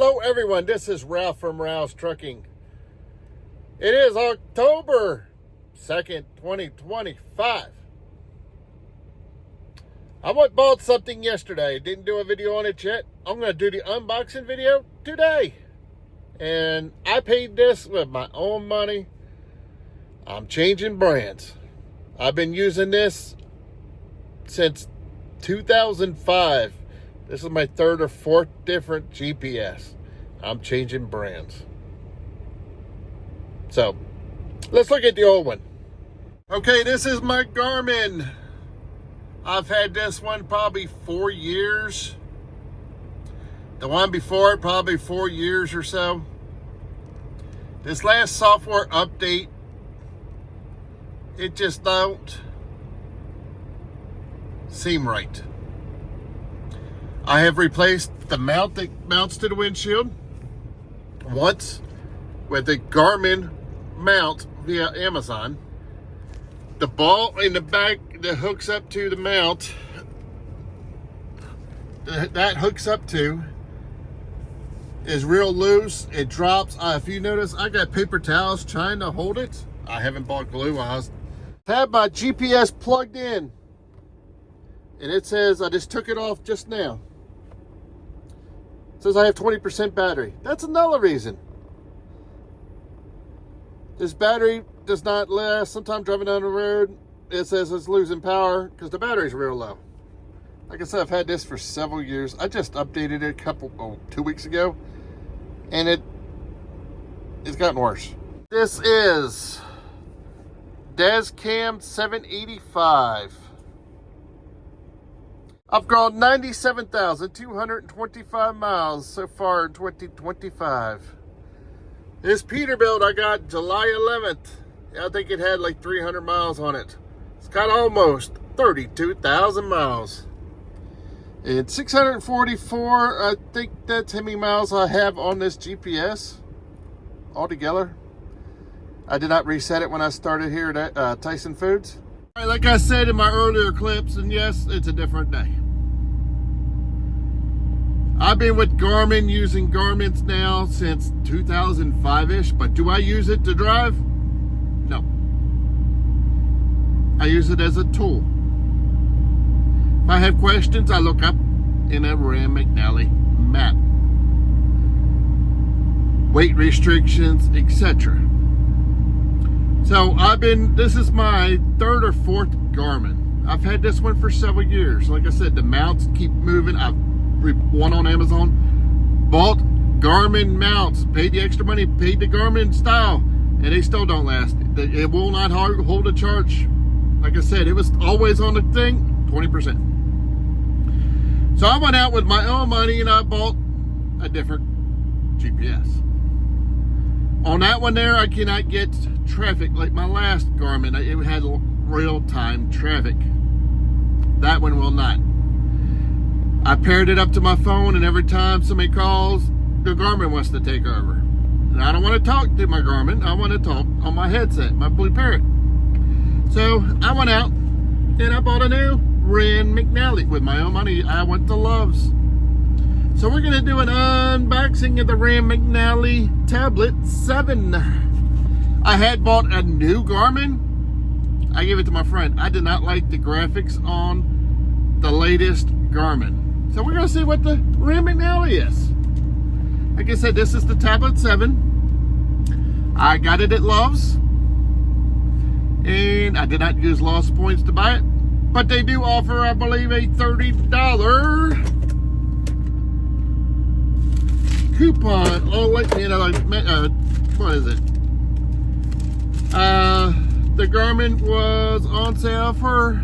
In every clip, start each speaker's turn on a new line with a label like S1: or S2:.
S1: Hello everyone, this is Ralph from Ralph's Trucking. It is October 2nd, 2025. I bought something yesterday. Didn't do a video on it yet. I'm going to do the unboxing video today. And I paid this with my own money. I'm changing brands. I've been using this since 2005. This is my third or fourth different GPS. I'm changing brands. So, let's look at the old one. Okay, this is my Garmin. I've had this one probably 4 years. The one before it, probably 4 years or so. This last software update, it just don't seem right. I have replaced the mount that mounts to the windshield once with a Garmin mount via Amazon. The ball in the back that hooks up to the mount, that hooks up to, is real loose. It drops. If you notice, I got paper towels trying to hold it. I haven't bought glue. I had my GPS plugged in, and it says, I just took it off just now. It says I have 20% battery. That's another reason. This battery does not last. Sometimes driving down the road, it says it's losing power because the battery's real low. Like I said, I've had this for several years. I just updated it 2 weeks ago, and it's gotten worse. This is Cam 785. I've gone 97,225 miles so far in 2025. This Peterbilt I got July 11th. I think it had like 300 miles on it. It's got almost 32,000 miles. And 644, I think that's how many miles I have on this GPS altogether. I did not reset it when I started here at Tyson Foods. Like I said in my earlier clips, and yes, it's a different day. I've been with Garmin, using Garmin's now since 2005-ish, but do I use it to drive? No. I use it as a tool. If I have questions, I look up in a Rand McNally map. Weight restrictions, etc. So this is my third or fourth Garmin. I've had this one for several years. Like I said, the mounts keep moving. I've one on Amazon, bought Garmin mounts, paid the extra money, paid the Garmin style, and they still don't last. It will not hold a charge. Like I said, it was always on the thing, 20%. So I went out with my own money and I bought a different GPS. On that one there, I cannot get traffic like my last Garmin. It had real-time traffic. That one will not. I paired it up to my phone, and every time somebody calls, the Garmin wants to take over. And I don't want to talk to my Garmin. I want to talk on my headset, my Blue Parrot. So I went out and I bought a new Rand McNally with my own money. I went to Love's. So we're going to do an unboxing of the Rand McNally Tablet 7. I had bought a new Garmin. I gave it to my friend. I did not like the graphics on the latest Garmin. So we're going to see what the Rand McNally is. Like I said, this is the Tablet 7. I got it at Love's. And I did not use lost points to buy it. But they do offer, I believe, a $30 coupon. Oh, wait, what is it? The Garmin was on sale for,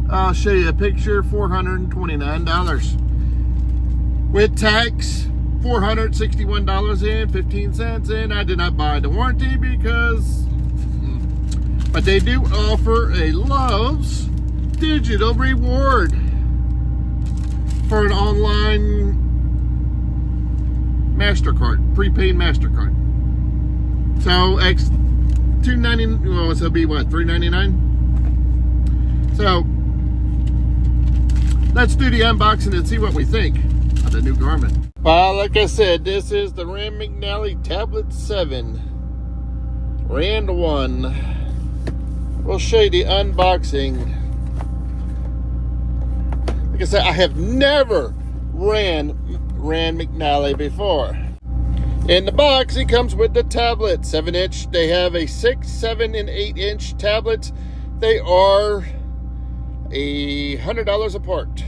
S1: I'll show you a picture, $429. With tax, $461.15, and I did not buy the warranty but they do offer a Love's digital reward for an online MasterCard, prepaid MasterCard. So $2.99, well, so it'll be what, $3.99? So let's do the unboxing and see what we think of the new Garmin. Well, like I said, this is the Rand McNally Tablet 7. Rand 1. We'll show you the unboxing. Like I said, I have never ran Rand McNally before. In the box, it comes with the tablet, 7-inch. They have a 6, 7, and 8-inch tablet. They are $100 apart.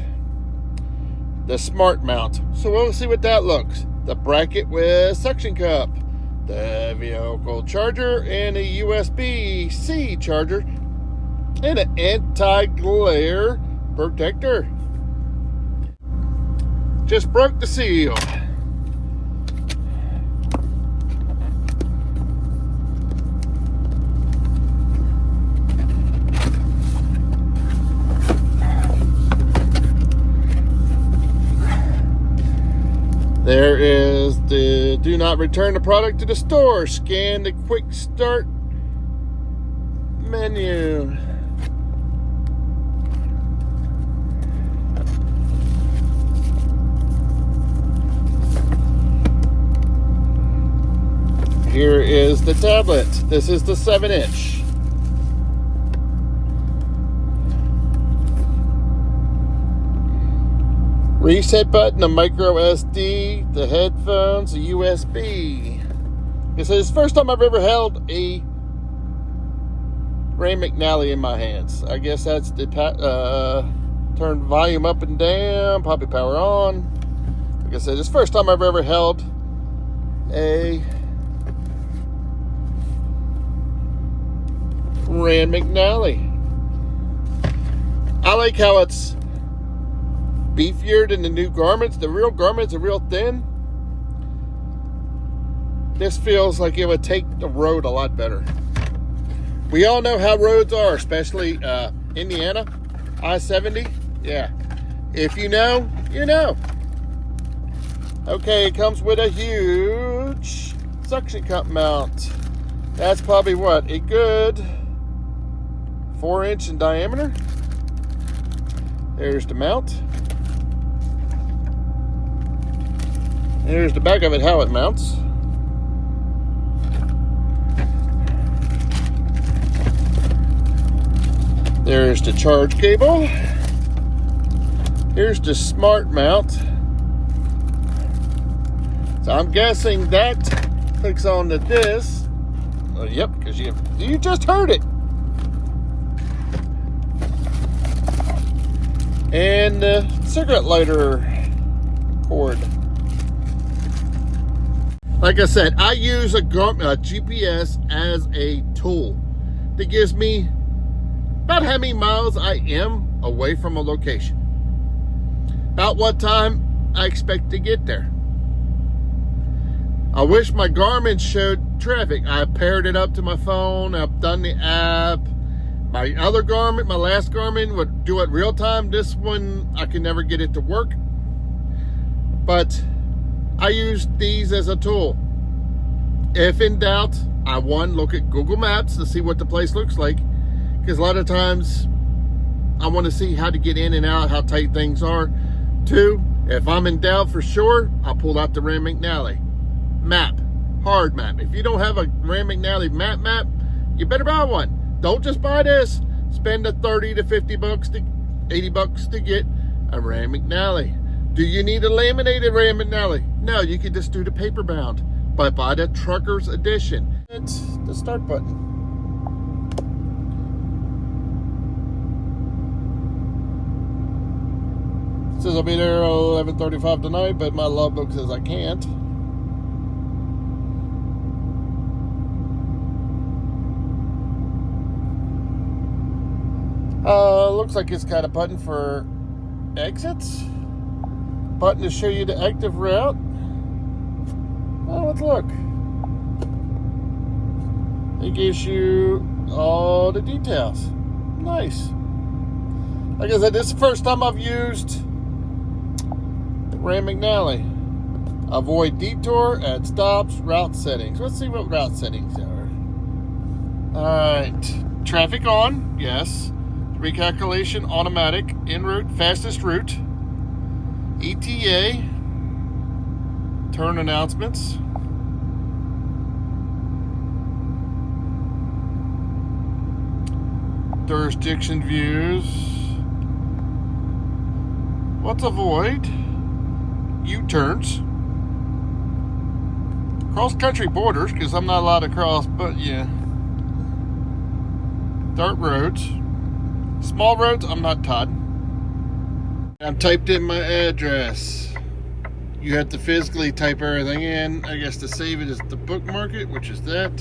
S1: The smart mount. So we'll see what that looks. The bracket with suction cup. The vehicle charger and a USB-C charger. And an anti-glare protector. Just broke the seal. There is the do not return the product to the store. Scan the quick start menu. Here is the tablet. This is the 7-inch. Reset button, a micro SD, the headphones, a USB. This is the first time I've ever held a Rand McNally in my hands. I guess that's the turn volume up and down, probably power on. Like I said, it's the first time I've ever held a Rand McNally. I like how it's beefier than the new Garmins. The real Garmins are real thin. This feels like it would take the road a lot better. We all know how roads are, especially Indiana, I-70. Yeah. If you know, you know. Okay, it comes with a huge suction cup mount. That's probably what, a good 4-inch in diameter. There's the mount. Here's the back of it, how it mounts. There's the charge cable. Here's the smart mount. So I'm guessing that clicks on to this. Oh, yep, because you just heard it. And the cigarette lighter cord. Like I said, I use a GPS as a tool that gives me about how many miles I am away from a location. About what time I expect to get there. I wish my Garmin showed traffic. I paired it up to my phone. I've done the app. My other Garmin, my last Garmin, would do it real time. This one, I can never get it to work. But I use these as a tool. If in doubt, I look at Google Maps to see what the place looks like. Because a lot of times, I want to see how to get in and out, how tight things are. 2, if I'm in doubt for sure, I'll pull out the Rand McNally map, hard map. If you don't have a Rand McNally map, you better buy one. Don't just buy this. Spend the 30 to 50 bucks to 80 bucks to get a Rand McNally. Do you need a laminated Rand McNally? No, you can just do the paper bound. But buy the Trucker's Edition. It's the start button. It says I'll be there at 11:35 tonight, but my logbook says I can't. Looks like it's got a button for exits. Button to show you the active route. Oh, let's look. It gives you all the details. Nice. Like I said, this is the first time I've used the Rand McNally. Avoid detour, add stops, route settings. Let's see what route settings are. Alright. Traffic on, yes. Recalculation, automatic, en route, fastest route. ETA. Turn announcements. Jurisdiction views. What's avoid? U-turns. Cross-country borders, because I'm not allowed to cross, but yeah. Dirt roads. Small roads, I'm not Todd. I've typed in my address. You have to physically type everything in. I guess to save it is the bookmark it, which is that.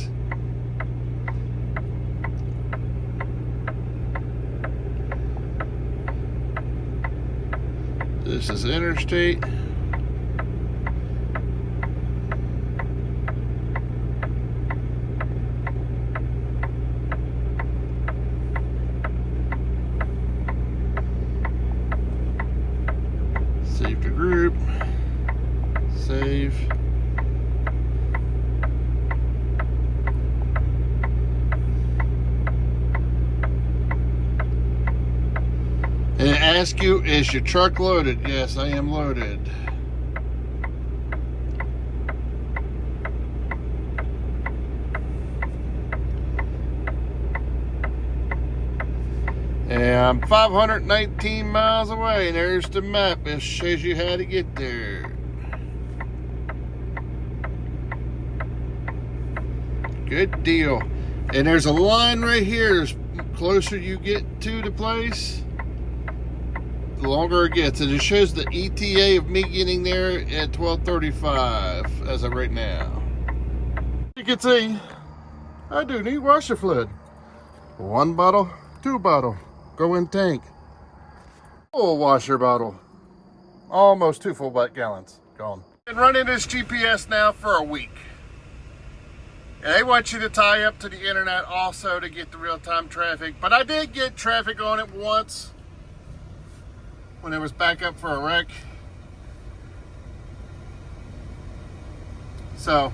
S1: This is interstate. Save the group. Save. And it asks you, is your truck loaded? Yes, I am loaded. And I'm 519 miles away, and there's the map. It shows you how to get there. Good deal. And there's a line right here. The closer you get to the place, the longer it gets. And it shows the ETA of me getting there at 12:35 as of right now. You can see, I do need washer fluid. 1 bottle, 2 bottle, go in tank. Full washer bottle. Almost 2 full gallons gone. Been running this GPS now for a week. And they want you to tie up to the internet also to get the real-time traffic. But I did get traffic on it once when it was back up for a wreck. So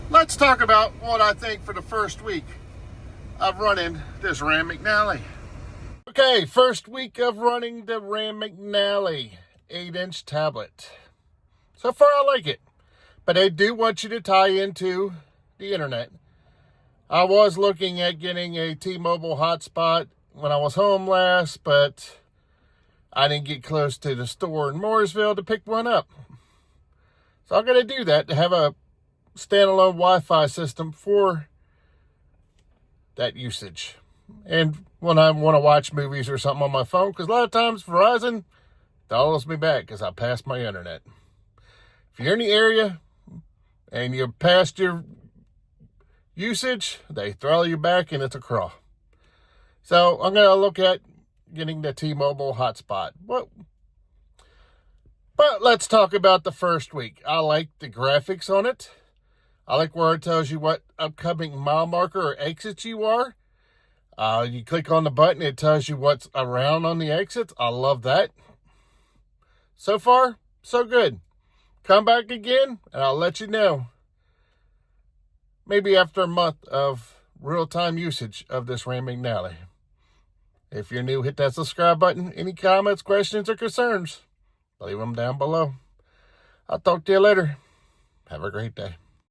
S1: let's talk about what I think for the first week of running this Rand McNally. Okay, first week of running the Rand McNally 8-inch tablet. So far I like it, but they do want you to tie into the internet. I was looking at getting a T-Mobile hotspot when I was home last, but I didn't get close to the store in Mooresville to pick one up. So I'm going to do that to have a standalone Wi-Fi system for that usage. And when I want to watch movies or something on my phone, because a lot of times Verizon dials me back because I passed my internet. If you're in the area and you're past your usage, they throttle you back and it's a crawl. So I'm going to look at getting the T-Mobile hotspot. But let's talk about the first week. I like the graphics on it. I like where it tells you what upcoming mile marker or exits you are. You click on the button, it tells you what's around on the exits. I love that. So far, so good. Come back again and I'll let you know. Maybe after a month of real-time usage of this Rand McNally. If you're new, hit that subscribe button. Any comments, questions, or concerns, leave them down below. I'll talk to you later. Have a great day.